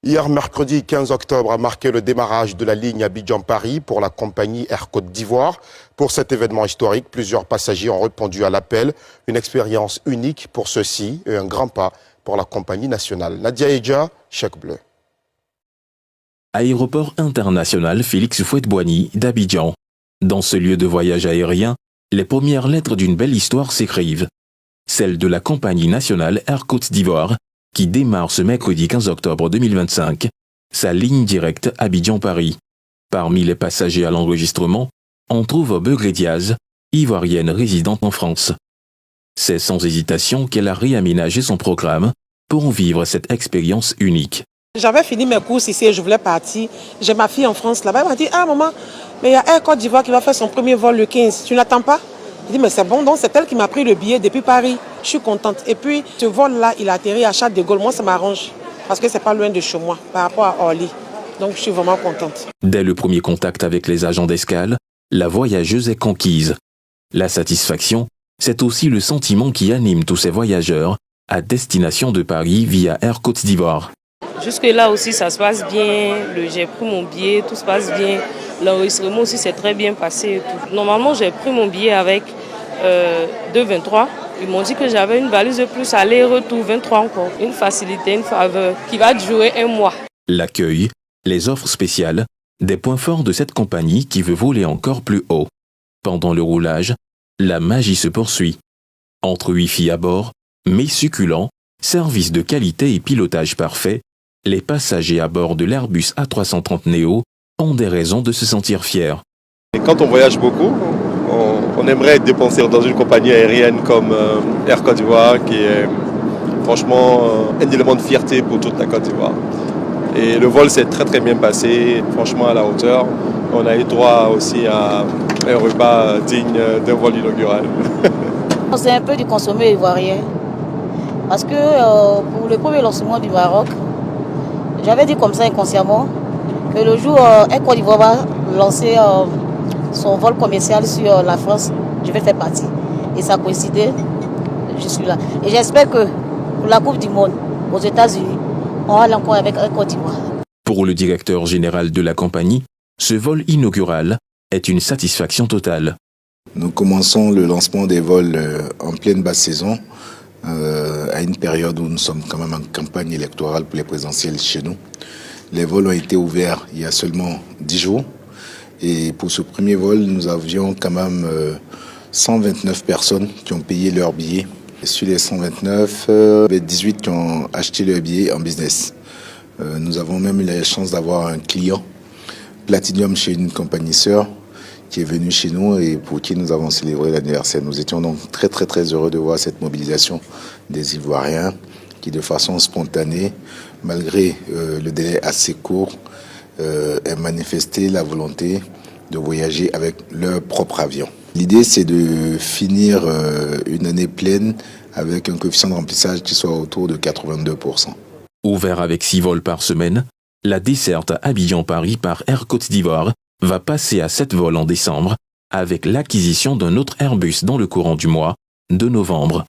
Hier, mercredi 15 octobre, a marqué le démarrage de la ligne Abidjan-Paris pour la compagnie Air Côte d'Ivoire. Pour cet événement historique, plusieurs passagers ont répondu à l'appel. Une expérience unique pour ceux-ci et un grand pas pour la compagnie nationale. Nadia Eja, Chèque Bleu. Aéroport international Félix Houphouët-Boigny d'Abidjan. Dans ce lieu de voyage aérien, les premières lettres d'une belle histoire s'écrivent. Celle de la compagnie nationale Air Côte d'Ivoire, qui démarre ce mercredi 15 octobre 2025, sa ligne directe Abidjan-Paris. Parmi les passagers à l'enregistrement, on trouve Begré Diaz, ivoirienne résidente en France. C'est sans hésitation qu'elle a réaménagé son programme pour vivre cette expérience unique. J'avais fini mes courses ici et je voulais partir. J'ai ma fille en France là-bas. Elle m'a dit, ah maman, mais il y a Air Côte d'Ivoire qui va faire son premier vol le 15. Tu n'attends pas? Je dis, mais c'est bon, donc c'est elle qui m'a pris le billet depuis Paris. Je suis contente. Et puis, ce vol-là, il a atterri à Charles de Gaulle. Moi, ça m'arrange parce que c'est pas loin de chez moi par rapport à Orly. Donc, je suis vraiment contente. Dès le premier contact avec les agents d'escale, la voyageuse est conquise. La satisfaction, c'est aussi le sentiment qui anime tous ces voyageurs à destination de Paris via Air Côte d'Ivoire. Jusque-là aussi, ça se passe bien. J'ai pris mon billet, tout se passe bien. L'enregistrement aussi s'est très bien passé. Normalement, j'ai pris mon billet avec 2,23. Ils m'ont dit que j'avais une valise de plus, aller-retour 23 encore. Une facilité, une faveur qui va durer 1 mois. L'accueil, les offres spéciales, des points forts de cette compagnie qui veut voler encore plus haut. Pendant le roulage, la magie se poursuit. Entre Wi-Fi à bord, mets succulents, service de qualité et pilotage parfait, les passagers à bord de l'Airbus A330 Neo ont des raisons de se sentir fiers. Et quand on voyage beaucoup, on aimerait dépenser dans une compagnie aérienne comme Air Côte d'Ivoire, qui est franchement un élément de fierté pour toute la Côte d'Ivoire. Et le vol s'est très bien passé, franchement à la hauteur. On a eu droit aussi à un repas digne d'un vol inaugural. C'est un peu du consommé ivoirien. Parce que pour le premier lancement du Maroc, j'avais dit comme ça inconsciemment que le jour Air Côte d'Ivoire va lancer son vol commercial sur la France, je vais faire partie. Et ça coïncidait, je suis là. Et j'espère que pour la Coupe du Monde aux États-Unis, on va aller encore avec Air Côte d'Ivoire. Pour le directeur général de la compagnie, ce vol inaugural est une satisfaction totale. Nous commençons le lancement des vols en pleine basse saison, à une période où nous sommes quand même en campagne électorale pour les présidentielles chez nous. Les vols ont été ouverts il y a seulement 10 jours. Et pour ce premier vol, nous avions quand même 129 personnes qui ont payé leur billet. Et sur les 129, 18 qui ont acheté leur billet en business. Nous avons même eu la chance d'avoir un client Platinum chez une compagnie sœur qui est venu chez nous et pour qui nous avons célébré l'anniversaire. Nous étions donc très heureux de voir cette mobilisation des Ivoiriens qui, de façon spontanée, malgré le délai assez court, ont manifesté la volonté de voyager avec leur propre avion. L'idée, c'est de finir une année pleine avec un coefficient de remplissage qui soit autour de 82%. Ouvert avec 6 vols par semaine, la desserte Abidjan-Paris par Air Côte d'Ivoire va passer à 7 vols en décembre avec l'acquisition d'un autre Airbus dans le courant du mois de novembre.